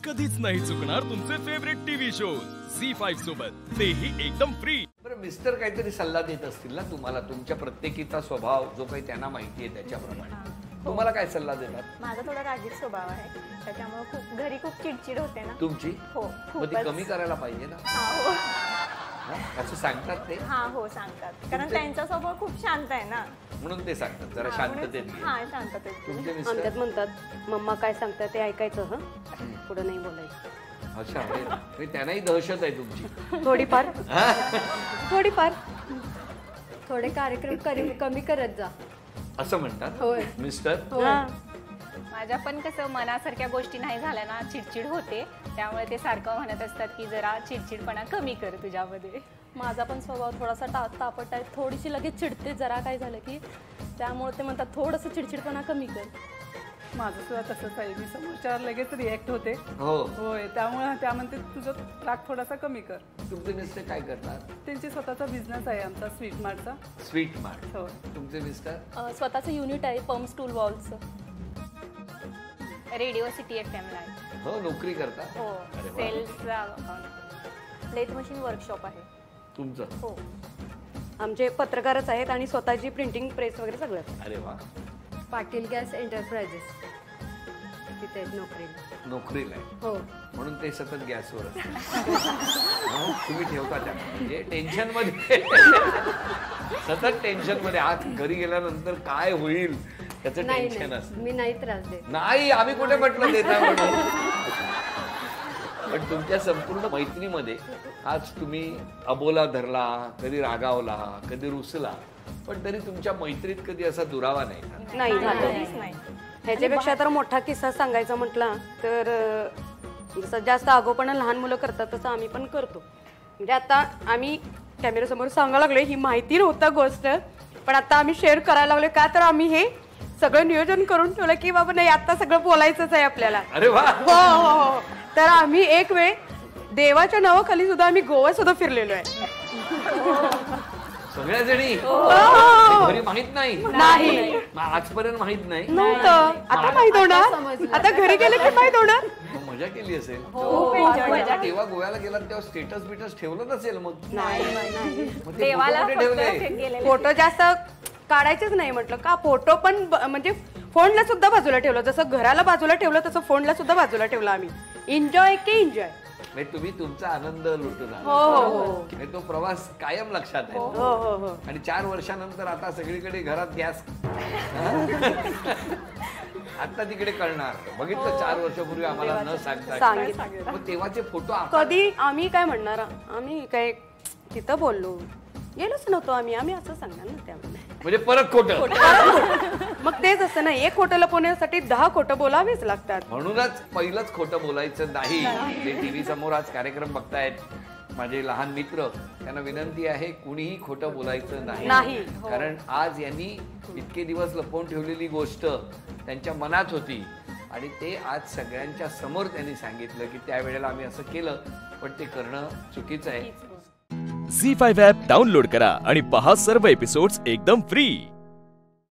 कधीच नाही चुकणार तुमचे फेवरेट टीव्ही शोज झी5 सोबत, तेही एकदम फ्री। बरं, मिस्टर काहीतरी सल्ला देत असतील ना तुम्हाला, तुमच्या प्रत्येकीचा स्वभाव जो काही त्यांना माहिती आहे त्याच्याप्रमाणे तुम्हाला काय सल्ला देतात? माझा थोडा रागीट स्वभाव आहे, त्याच्यामुळे खूप घरी खूप चिडचिड होते ना तुमची? हो, मग ती कमी करायला पाहिजे ना? हो असं सांगतात ते? हो सांगतात, कारण त्यांचा स्वभाव खूप शांत आहे ना, म्हणून ते सांगतात जरा शांततेत घे. शांततेत. तुमचे मिस्टर आमच्यात म्हणतात मम्मा काय सांगतात ते ऐकायचं, पुढे नाही बोलायचं. अच्छा, म्हणजे त्यांनाही दहशत आहे तुमची? थोडीफार थोडीफार थोडे कार्यक्रम कमी करत जा असं म्हणतात होय. मिस्टर? माझ्या पण कसं मनासारख्या गोष्टी नाही झाल्या ना चिडचिड होते, त्यामुळे ते सारखं म्हणत असतात की जरा चिडचिडपणा कमी कर तुझ्यामध्ये. माझा पण स्वभाव थोडासा तापट आहे, थोडीशी लगेच चिडते जरा काय झालं की, त्यामुळे ते म्हणतात थोडंसं चिडचिडपणा कमी कर. माझं सुद्धा तसंच आहे, मी समोरच्यावर लगेच रिॲक्ट होते. होय, त्यामुळे त्या म्हणते तुझं राग थोडासा कमी कर. तुमचे मिस्टर काय करतात? त्यांची स्वतःचा बिझनेस आहे आमचा स्वीट मार्टचा. Sweet mart. हो. तुमचे मिस्टर? स्वतःचं युनिट आहे पंप स्टूल वॉल्सचं. रेडिओ सिटी FM ला आहे. हो, नोकरी करता? हो, अरे वा. सेल्स लेथ मशीन वर्कशॉप आहे तुमचं? हो. आमचे पत्रकारच आहेत आणि स्वतःची प्रिंटिंग प्रेस वगैरे सगळं. अरे वा. पाटील गॅस एंटरप्राइजेस तिथे नोकरीला आहे. हो, म्हणून ते सतत गॅसवर तुम्ही ठेवता त्या म्हणजे टेन्शन मध्ये सतत टेन्शन मध्ये. आज घरी गेल्यानंतर काय होईल त्याचं टेन्शन असतं. मी नाही त्रास देत. नाही, आम्ही कुठे म्हटलं देता म्हणून. पण तुमच्या संपूर्ण मैत्रीमध्ये आज तुम्ही अबोला धरला, कधी रागावला, कधी रुसला, पण तरी तुमच्या मैत्रीत कधी असा दुरावा नाही झालं. ह्याच्यापेक्षा तर मोठा किस्सा सांगायचा म्हटला तर जसं जास्त आगोपणा लहान मुलं करतात तसं आम्ही पण करतो. म्हणजे आता आम्ही कॅमेऱ्यासमोर सांगायला लागलो, ही माहिती नव्हता गोष्ट, पण आता आम्ही शेअर करायला लागलो. का तर आम्ही हे सगळं नियोजन करून ठेवलं की बाबा नाही आता सगळं बोलायचंच आहे आपल्याला. अरे वा. हो. तर आम्ही एक वेळ देवाच्या नावाखाली सुद्धा आम्ही गोवा सुद्धा फिरलेलो आहे. सगळ्या जणी? घरी माहित नाही. आजपर्यंत माहित नाही नव्हतं. आता माहित होणार, आता घरी गेले की माहित होणार. मजा केली असेल. तेव्हा गोव्याला गेलात तेव्हा स्टेटस बिटस ठेवलं नसेल? मग देवाला ठेवले फोटो जास्त काढायचेच नाही म्हटलं का. फोटो पण म्हणजे फोनला सुद्धा बाजूला ठेवलं, जसं घराला बाजूला ठेवलं तसं फोनला सुद्धा बाजूला ठेवलं आम्ही. एन्जॉय की एन्जॉय. तुम्ही तुमचा आनंद लुटून हो. तो प्रवास कायम लक्षात आहे. हो. आणि 4 वर्षानंतर आता सगळीकडे घरात गॅस आता तिकडे कळणार. बघितलं 4 वर्षापूर्वी आम्हाला न सांगता मग तेव्हाचे फोटो कधी आम्ही काय म्हणणार, आम्ही काय तिथं बोललो गेलोच नव्हतो आम्ही असं सांगणार ना. त्यामुळे म्हणजे परत खोटं. मग तेच असतं ना, एक खोटं लपवण्यासाठी 10 खोटं बोलावेच लागतात. म्हणूनच पहिलंच खोटं बोलायचं नाही. ते टीव्ही समोर आज कार्यक्रम बघतायत माझे लहान मित्र, त्यांना विनंती आहे कुणीही खोटं बोलायचं नाही. कारण आज यांनी इतके दिवस लपवून ठेवलेली गोष्ट त्यांच्या मनात होती आणि ते आज सगळ्यांच्या समोर त्यांनी सांगितलं की त्यावेळेला आम्ही असं केलं, पण ते करणं चुकीचं आहे. झी5 ॲप डाउनलोड करा आणि पहा सर्व एपिसोड्स एकदम फ्री।